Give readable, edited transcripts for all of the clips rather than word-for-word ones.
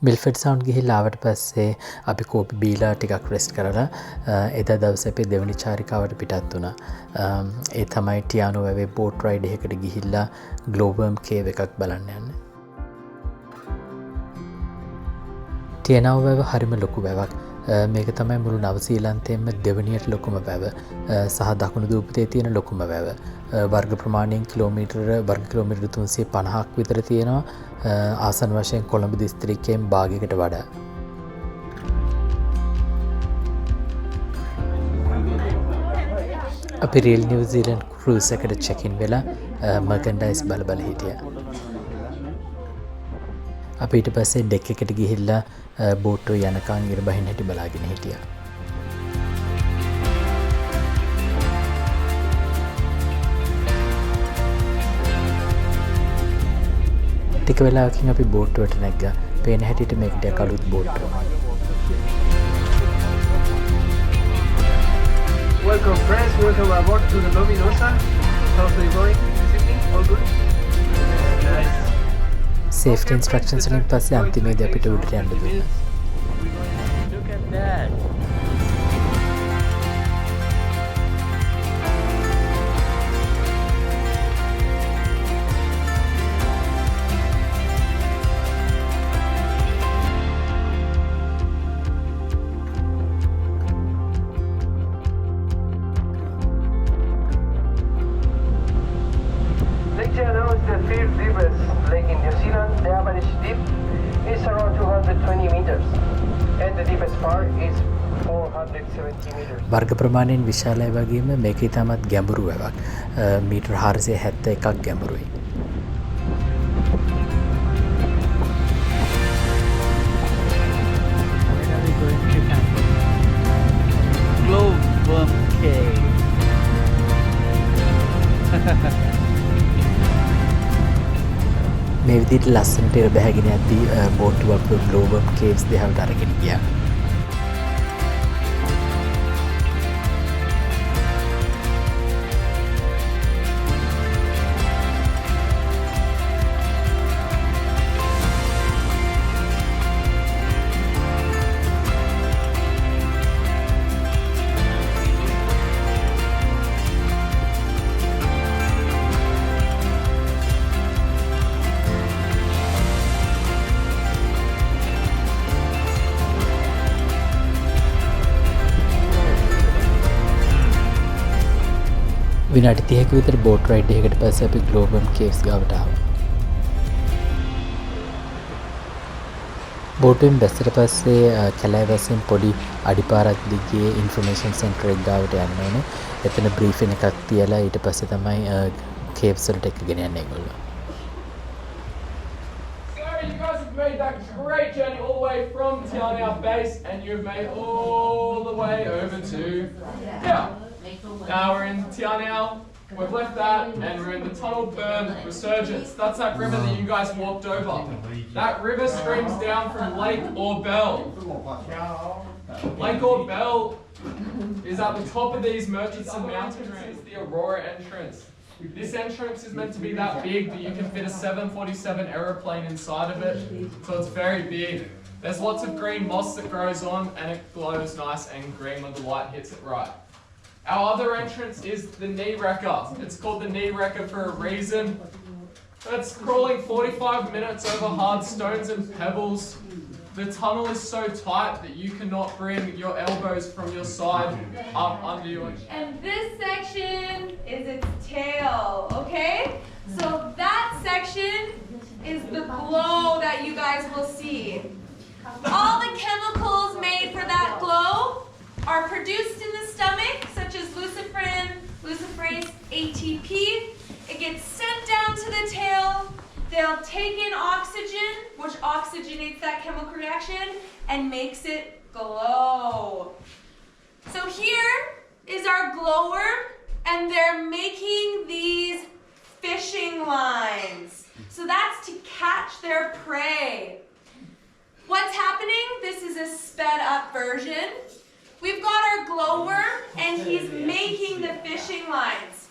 මිල්ෆෙඩ් sound ගිහිල්ලා ආවට පස්සේ අපි කෝපි බීලා ටිකක් රෙස්ට් කරලා එදා දවසේ අපි දෙවනි චාරිකාවට පිටත් වුණා. ඒ තමයි ටියානෝ වැවේ බෝට් රයිඩ් එකකට ගිහිල්ලා ග්ලෝබර්ම් කේව් එකක් බලන්න යන්නේ. Te Anau වැව හරිම ලොකු වැවක්. මේක තමයි මුළු නවසීලන්තයෙන්ම දෙවනියට ලොකුම වැව සහ දකුණු දූපතේ තියෙන ලොකුම වැව. වර්ග ප්‍රමාණයෙන් වර්ග කිලෝමීටර් 350ක් විතර තියෙනවා. ආසන වශයෙන් කොළඹ දිස්ත්‍රික්කයෙන් භාගයකට වඩා. අපි රියල් නිව්සීලන්ඩ් ක්‍රූස් එකට චෙකින් වෙලා මර්කන්ඩයිස් බල හිටියා. අපි ඊට පස්සේ ඩෙක් එකට ගිහිල්ලා බෝට්ටුව යනකම් ඉර බහින්න හැටි බලාගෙන හිටියා. ටික වෙලාවකින් අපි බෝට්ටුවට නැග්ගා. පේන හැටියට මේක ටිකක් අලුත් බෝට්ටුවක්. Welcome friends, welcome aboard to the Luminosa. How's it going this evening? All good? Nice. Safety instructions වලින් පස්සේ අන්තිමේදී අපිට උඩට යන්න දුන්නා. Look at that. Lake Te Anau is the fifth deepest lake in New Zealand. The average depth is around 220 meters and the deepest part is 470 meters. වර්ග ප්‍රමාණයෙන් විශාලයි වගේම මේක ඉතාමත් ගැඹුරු වැවක්. මීටර් 471ක් ගැඹුරුයි. Global cave. මේ විදිහට ලස්සනට ඉර බැහැගෙන යද්දී බෝට්ටුවක් ග්ලෝබල් කේව්ස් දෙහාට අරගෙන ගියා. විනාඩි 30ක විතර බෝට් රයිඩ් එකකට පස්සේ අපි ග්ලෝබල් කේව්ස් ගාවට ආවා. බෝටෙන් බැස්සට පස්සේ කැලෑ වැස්සෙන් පොඩි අඩිපාරක් දිගේ ඉන්ෆර්මේෂන් සෙන්ටර් එක ගාවට යන්න ඕනේ. එතන බ්‍රීෆින් එකක් තියලා ඊට පස්සේ තමයි කේව්ස් වලට එක්කගෙන යන්නේ ඒගොල්ලෝ. You guys have made that great journey all the way from Te Anau base and you've made all the way over to here. Now we're in Te Anau, we've left that and we're in the Tunnel Burn Resurgence. That's that river that you guys walked over. That river streams down from Lake Bell. Lake Bell is at the top of these Murchison Mountains. It's the Aurora entrance. This entrance is meant to be that big that you can fit a 747 aeroplane inside of it, so it's very big. There's lots of green moss that grows on and it glows nice and green when the light hits it right. Our other entrance is the knee wrecker. It's called the knee wrecker for a reason. It's crawling 45 minutes over hard stones and pebbles. The tunnel is so tight that you cannot bring your elbows from your side up under you. And this section is its tail, okay? So that section is the glow that you guys will see. All the chemicals made for that glow are produced in the stomach, such as luciferin, luciferase, ATP. It gets sent down to the tail. They'll take in oxygen, which oxygenates that chemical reaction and makes it glow. So here is our glowworm, and they're making these fishing lines. So that's to catch their prey. What's happening? This is a sped up version. We've got our glowworm and he's making the fishing lines.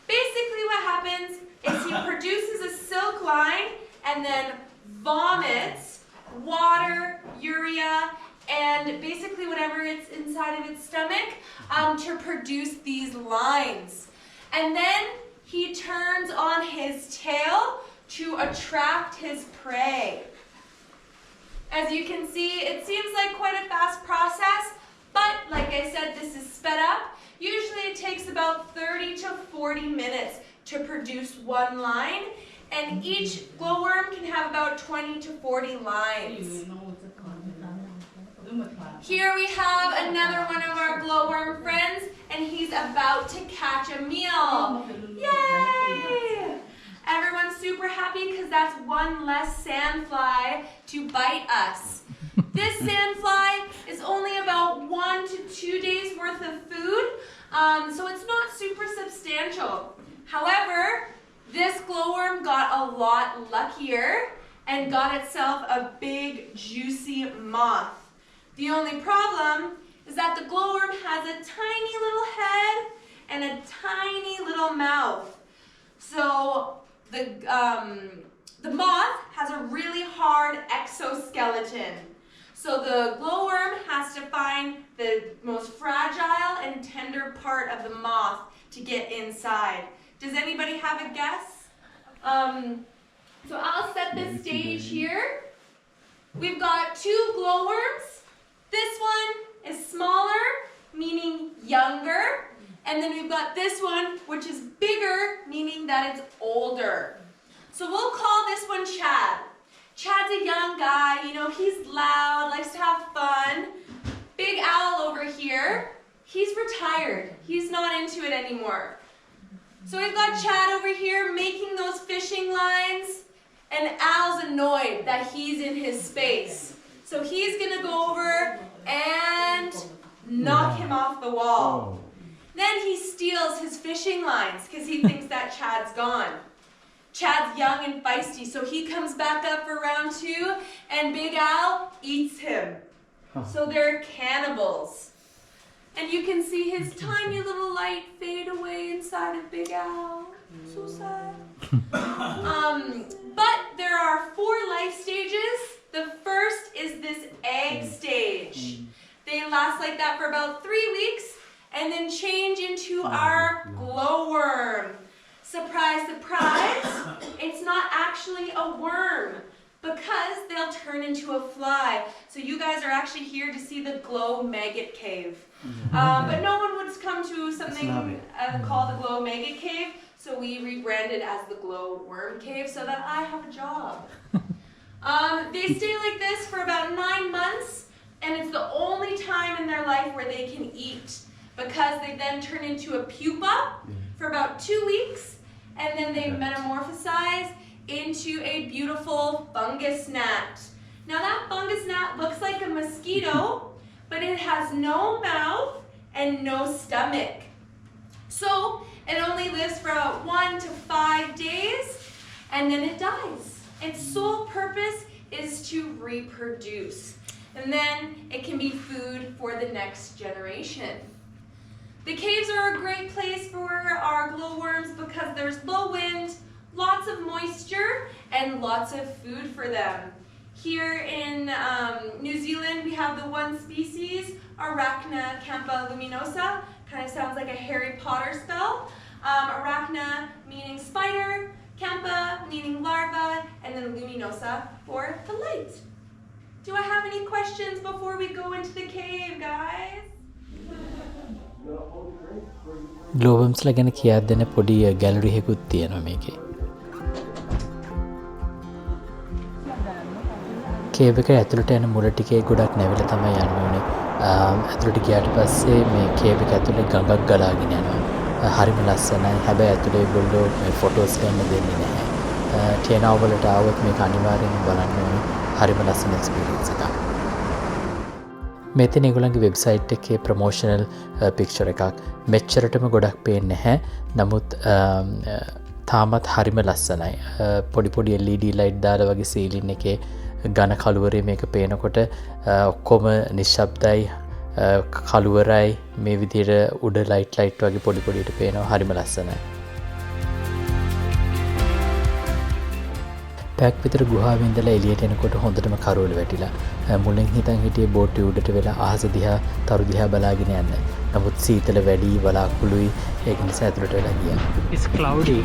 Basically what happens is he produces a silk line and then vomits water bacteria and basically whatever it's inside of its stomach to produce these lines. And then he turns on his tail to attract his prey. As you can see, it seems like quite a fast process, but like I said, this is sped up. Usually it takes about 30 to 40 minutes to produce one line, and each glowworm can have about 20 to 40 lines. Here we have another one of our glowworm friends, and he's about to catch a meal. Yay! Everyone's super happy because that's one less sandfly to bite us. This sandfly is only about 1 to 2 days worth of food, so it's not super substantial. However, this glowworm got a lot luckier and got itself a big, juicy moth. The only problem is that the glowworm has a tiny little head and a tiny little mouth. So the moth has a really hard exoskeleton. So the glowworm has to find the most fragile and tender part of the moth to get inside. Does anybody have a guess? So I'll set the stage here. We've got 2 glowworms. This one is smaller, meaning younger. And then we've got this one, which is bigger, meaning that it's older. So we'll call this one Chad. Chad's a young guy, you know, he's loud, likes to have fun. Big Owl over here, he's retired. He's not into it anymore. So we've got Chad over here making those fishing lines, and Al's annoyed that he's in his space. So he's gonna go over and knock him off the wall. Then he steals his fishing lines because he thinks that Chad's gone. Chad's young and feisty, so he comes back up for round 2, and Big Al eats him. So they're cannibals. And you can see his tiny little light fade away inside of Big Al. So sad. But there are 4 life stages. The first is this egg stage. They last like that for about 3 weeks, and then change into our glowworm. Surprise, surprise, it's not actually a worm because they'll turn into a fly. So you guys are actually here to see the glow maggot cave. But no one would come to something called the glow maggot cave, so we rebranded as the glow worm cave so that I have a job. They stay like this for about 9 months, and it's the only time in their life where they can eat, because they then turn into a pupa for about 2 weeks, and then they metamorphosize into a beautiful fungus gnat. Now that fungus gnat looks like a mosquito, but it has no mouth and no stomach. So it only lives for about 1 to 5 days, and then it dies. Its sole purpose is to reproduce, and then it can be food for the next generation. The caves are a great place for our glowworms because there's low wind, lots of moisture, and lots of food for them. Here in New Zealand, we have the one species, Arachna campa luminosa. Kind of sounds like a Harry Potter spell. Arachna meaning spider, campa meaning larva, and then luminosa for the light. Do I have any questions before we go into the cave, guys? ග්ලෝවම්ස්ලා ගැන කියා දෙන පොඩි gallery එකකුත් තියෙනවා මේකේ. Cave එක ඇතුළට යන මුල ටිකේ ගොඩක් නැවිලා තමයි යන්න ඕනේ. ඇතුළට ගියාට පස්සේ මේ කේව් එක ඇතුළේ ගඟක් ගලාගෙන යනවා. හරිම ලස්සනයි. හැබැයි ඇතුළේ ඒගොල්ලෝ මේ ෆොටෝස් ගන්න දෙන්නේ නැහැ. Te Anau වලට ආවොත් මේක අනිවාර්යෙන් බලන්න ඕනේ. හරිම ලස්සන එක්ස්පීරියන්ස් එකක්. මෙතන ඒගොල්ලන්ගේ වෙබ්සයිට් එකේ ප්‍රොමෝෂනල් පික්චර් එකක් මෙච්චරටම ගොඩක් පේන්නේ නැහැ. නමුත් තාමත් හරිම ලස්සනයි. පොඩි පොඩි LED ලයිට් දාලා වගේ සීලින් එකේ ඝන කළුවරේ මේක පේනකොට ඔක්කොම නිශ්ශබ්දයි, කළුවරයි, මේ විදිහට උඩ ලයිට් වගේ පොඩි පොඩියට පේනවා. හරිම ලස්සනයි. පැක් විතර ගුහාවේ ඉඳලා එළියට එනකොට හොඳටම කරවල වැටිලා මුලින් හිතන් හිටියේ බෝට් උඩට වෙලා අහස දිහා තරු දිහා බලාගෙන යන්න. නමුත් සීතල වැඩි වලාකුළුයි ඒක නිසා ඇතුළට වෙලා ගියා. It's cloudy.